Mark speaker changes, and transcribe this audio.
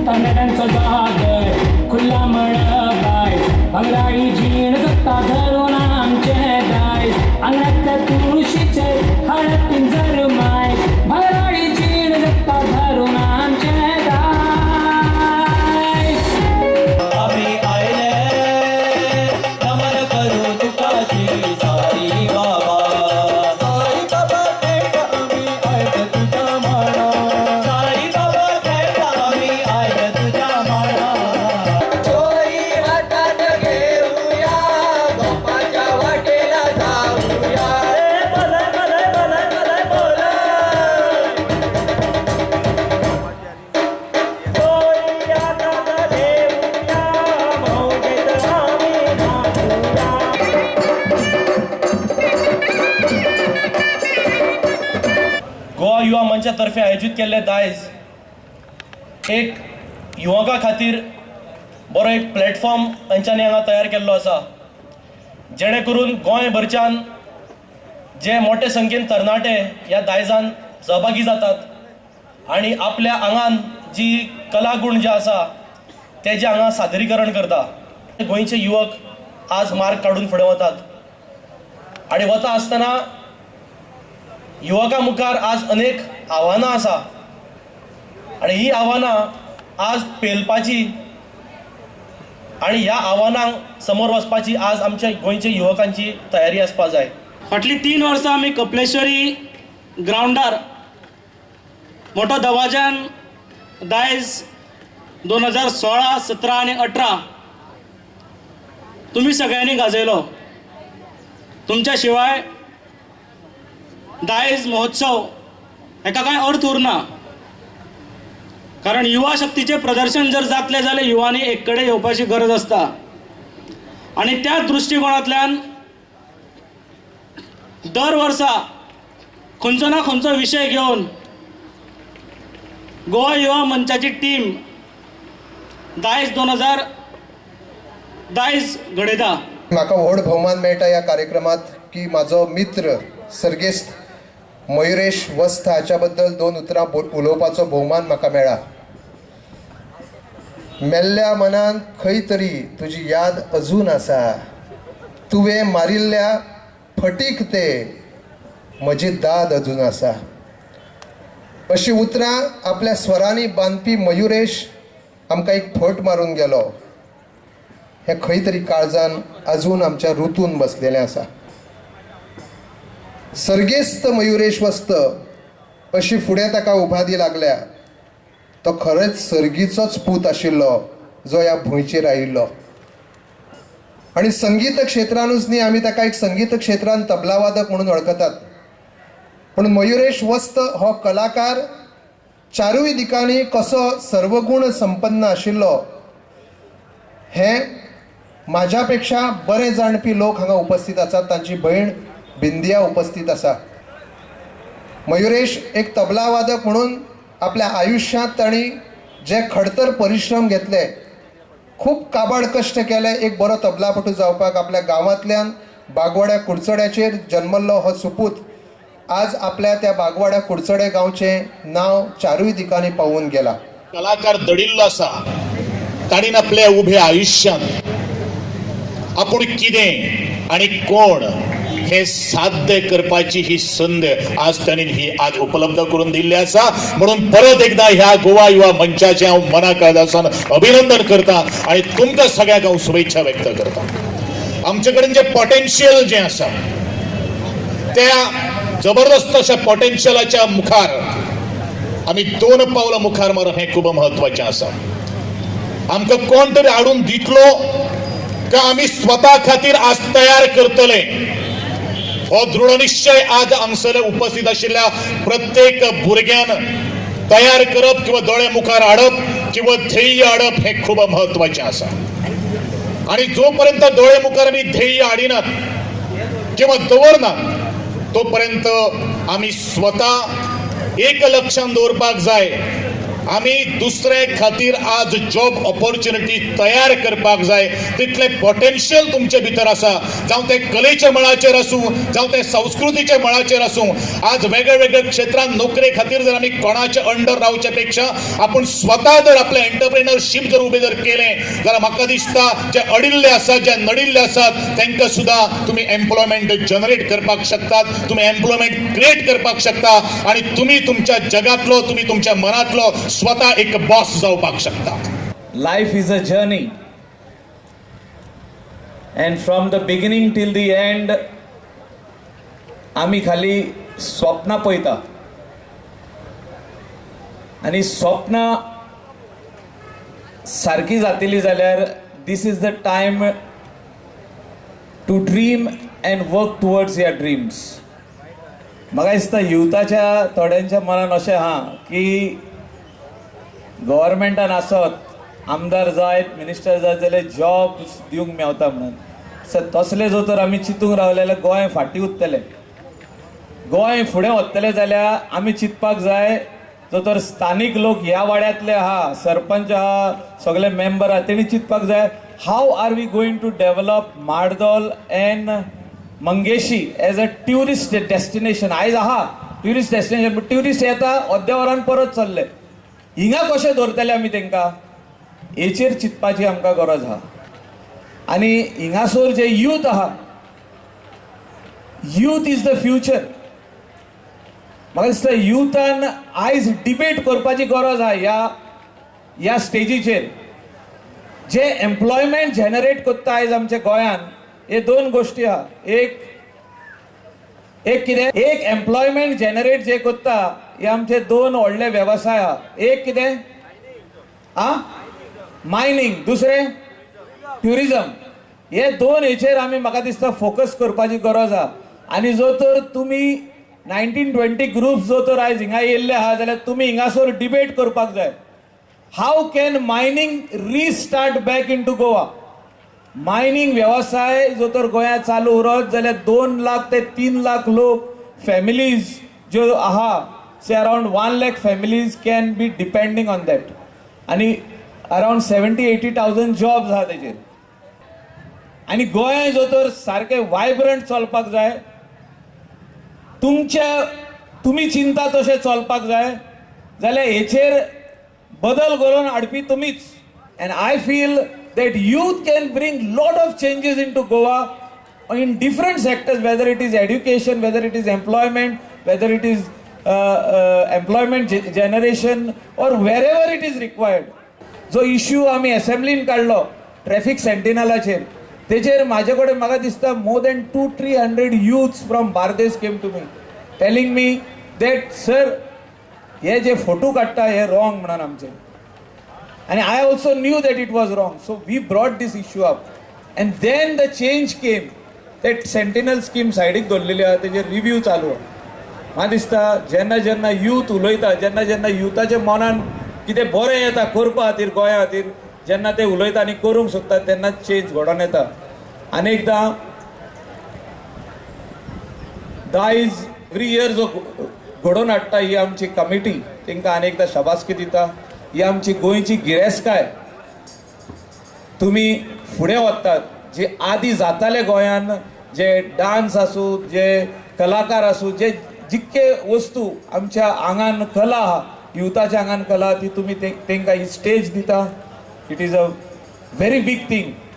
Speaker 1: तंगड्यांचं जागर खुल्ला मळबाय भांगराळी जीण जगता धरून आमचे दाय अंगणात तुळशीचे हळद पिंजर माय भांगराळी जीण जगता धरून आमचे दाय
Speaker 2: आम्ही आयले नमन करू तुकाची साई बाबा साई बाबा भेट आम्ही ऐक तुझ्या माना साई बाबा भेट आम्ही ऐक तुझ्या माना
Speaker 3: चोरी हातात घेऊया बापाच्या वाटेला जाऊया
Speaker 2: बोला बोला बोला बोला बोला चोरी हातात घेऊया भाऊबीज आम्ही नाचूया
Speaker 4: गोवा युवा मंचातर्फे आयोजित केल्ले दायज एक युवकां खातीर बरो एक प्लॅटफॉर्म तांच्यांनी हांगा तयार केल्लो आसा जेणे करून गोंयभरच्यान जे मोठे संख्येन तरणाटे ह्या दायजान सहभागी जातात आनी आपल्या आंगान जी कलागुण जे आसा तेजें हांगा सादरीकरण करता गोंयचे युवक आज मार्ग काडून फुडें वतात आनी वता आसतना युवकां मुखार आज अनेक आव्हानां आसा आनी ही आव्हानां आज पेलपाची आनी ह्या आव्हानांक समोर वचपाची आज आमच्या गोंयच्या युवकांची तयारी आसपा जाय.
Speaker 5: फाटलीं 3 वर्सां आमी कपलेश्वरी ग्रावंडार मोठो दबाज्यान दायज 2016, 17 आनी 18 तुमी सगळ्यांनी गाजयलो. तुमच्या शिवाय दायज महोत्सव हेका कांय अर्थ उरना. कारण युवा शक्तीचे प्रदर्शन जर जातले जाल्यार युवांनी एक कडेन येवपाची गरज आसता आनी त्या दृश्टिकोनांतल्यान दर वर्सा खंयचो ना खंयचो विशय घेवन गोवा युवा मंचाची टीम दायज घडयता.
Speaker 6: म्हाका व्हड भोवमान मेळटा ह्या कार्यक्रमात की म्हाजो मित्र सर्गेस्त मयुरेश वस्त हाच्या बद्दल 2 उतरां उलोवपाचो भोवमान म्हाका मेळ्ळा. मेल्ल्या मनान खंय तरी तुजी याद अजून आसा तुवें मारिल्ल्या फटीक ते म्हजी दाद अजून आसा अशी उतरां आपल्या स्वरांनी बांदपी मयुरेश आमकां एक फट मारून गेलो. हे खंय तरी काळजान अजून आमच्या रुतून बसलेलें आसा. सर्गेस्त मयुरेश वस्त अशी फुडें ताका उपाधी लागल्या. तो खरेंच सर्गीचोच पूत आशिल्लो जो ह्या भुंयचेर आयिल्लो आनी संगीत क्षेत्रानूच न्ही आमी ताका एक संगीत क्षेत्रांत तबलावादक म्हणून वळखतात. पूण मयुरेश वस्त हो कलाकार चारूय दिकांनी कसो सर्वगुण संपन्न आशिल्लो हें म्हाज्या पेक्षा बरे जाणपी लोक हांगा उपस्थित आसात. तांची भयण बिंदिया उपस्थित आसा. मयुरेश एक तबलावादक म्हणून आपल्या आयुश्यांत ताणी जे खडतर परिश्रम घेतले खूब काबाड कश्ट केले एक बरो तबलापटू जावपाक. आपल्या गांवांतल्यान बागवाड्या कुडचड्याचेर जल्मल्लो हो सुपूत आज आपल्या त्या बागवाड्या कुडचडे गांवचें नांव चारूय दिकांनी पावून गेला.
Speaker 7: कलाकार दडिल्लो आसा. ताणीन आपल्या उभ्या आयुश्यांत आपूण कितें आनी कोण हे साध्य करपाची ही संद आज त्यांनी ही आज उपलब्ध करून दिल्ली आसा. म्हणून परत एकदा ह्या गोवा युवा मंचाचे हांव मना काळजासान अभिनंदन करता आणि तुमकां सगळ्यांक हांव शुभेच्छा व्यक्त करता. आमचे कडेन जे पोटेन्शियल जे आसा त्या जबरदस्त अशा पोटेन्शियलाच्या मुखार आमी 2 पावलां मुखार मारप हें खूब म्हत्वाचें आसा. आमकां कोण तरी हाडून दितलो का आमी स्वता खातीर आज तयार करतले हो दृढ निश्चय आज हांगसर उपस्थित आशिल्ल्या प्रत्येक भुरग्यान तयार करप किंवा दोळे मुखार हाडप किंवा ध्येय हाडप हे खूब म्हत्वाचें आसा. आणि जोपर्यंत दोळे मुखार आमी ध्येय हाडिनात किंवा दवरनात तोपर्यंत आमी स्वता एक लक्षांत दवरपाक जाय आमी दुसरे खातीर आज जॉब ऑपॉर्च्युनिटी तयार करपाक जाय तितले पोटेन्शियल तुमचे भितर आसा, जावं ते कलेच्या मळाचेर आसूं जावं ते संस्कृतीच्या मळाचेर आसूं. आज वेगळ्या वेगळ्या क्षेत्रांत नोकरे खातीर जर आमी कोणाच्या अंडर रावचे पेक्षा आपण स्वता जर आपले एंटरप्रेनरशिप जर उबे जर केलें जाल्यार म्हाका दिसता जे अडिल्ले आसात, जे नडिल्ले आसात तांकां सुद्धा तुम्ही एम्प्लॉयमेंट जनरेट करपाक शकतात, तुम्ही एम्प्लॉयमेंट क्रिएट करपाक शकता आणि तुम्ही तुमच्या जगातलो, तुम्ही तुमच्या मनातलो स्वतः एक बॉस जावपाक शकता.
Speaker 2: Life is a journey, and from the beginning till the end आम्ही खाली स्वप्नां पळयता आणि स्वप्नां सारकी जातली जाल्यार this is the time to dream and work towards your dreams. म्हाका दिसता युथाच्या थोड्यांच्या मनान अशें आहा की गव्हर्मेंटान आसत, आमदार जायत, मिनिस्टर जायत जाल्यार जॉब दिवंक मेवता म्हणून. तसले जो तर आमी चिंतूंक रावले जाल्यार गोंय फाटीं उरतलें. गोंय फुडें वतलें जाल्यार आमी चिंतपाक जाय जो तर स्थानीक लोक ह्या वाड्यांतले आहा, सरपंच आहा, सगळे मेंबर आहा, तेणी चिंतपाक जाय how are we going to develop Mardol and Mangeshi as a tourist destination. आयज आहा ट्युरिस्ट डेस्टिनेशन, बट ट्युरिस्ट येता अर्द्या वरान परत चल्ले. हिंगा कशें दवरतले आमी तेंकां, हेचेर चिंतपाची आमकां गरज आहा. आनी हिंगासर जे यूथ आहा, यूथ इज द फ्युचर. म्हाका दिसता युथान आयज डिबेट करपाची गरज आहा ह्या स्टेजीचेर. जे एम्प्लॉयमेंट जनरेट करता आयज आमच्या गोंयान, हे दोन गोष्टी आहा. एक कितें, एक एम्प्लॉयमेंट जनरेट जे करता हे आमचे दोन व्हडले वेवसाय आहा. एक कितें मायनिंग, दुसरे ट्युरिजम. हे दोन हेचेर आमी म्हाका दिसता फोकस करपाची गरज आहा. आनी जो तर तुमी 19-20 ग्रुप्स जो तर आयज हिंगा येयल्ले आहा जाल्यार तुमी हिंगासर डिबेट करपाक जाय. How can mining restart back into Goa. Mining व्यवसाय जो तर गोंयांत चालू उरत जाल्यार 2 लाख ते 3 लाख लोक फॅमिलीज ज्यो आहा, say around 1 lakh families can be depending on that. आनी अराउंड 70-80,000 जॉब्स आहा तेजेर. आनी गोंय जो तर सारकें वायब्रंट चलपाक जाय, तुमी चिंता तशें चलपाक जाय जाल्यार हेचेर बदल करून हाडपी तुमीच. And I feel that youth can bring lot of changes into Goa in different sectors, whether it is education, whether it is employment, whether it is employment generation or wherever it is required. जो issue आमी असेंब्लीन काढलो traffic सेंटिनलाचेर, तेचेर म्हाजे कडेन म्हाका दिसता more than 200-300 youths from Bardes came to me telling me that sir हे जे फोटो काडटा हे रॉंग म्हणून आमचे. And I also knew that it was wrong. So we brought this issue up. And then the change came. That Sentinel scheme सायडीक दवरलेली आहा, तेजेर review चालू आहा. म्हाका दिसता जेन्ना जेन्ना यूथ उलयता, जेन्ना जेन्ना युथाच्या मनान कितें बरें येता करपा खातीर, गोंया खातीर जेन्ना ते उलयता आनी करूंक सोदता तेन्ना चेंज घडोवन येता. आनी एकदां दायज एवरी इयर जो घडोवन हाडटा ही आमची कमिटी, तांकां आनी एकदां शाबासकी दिता. ही आमची गोंयची गिरेस्तकाय. तुम्ही फुडें वतात. जे आदी जाताले गोंयान, जे डान्स आसूं, जे कलाकार आसूं, जे जितके वस्तू आमच्या आंगान कला आहा, युथाच्या आंगान कला, ती तुम्ही तांकां ही स्टेज दिता. It is a very big thing.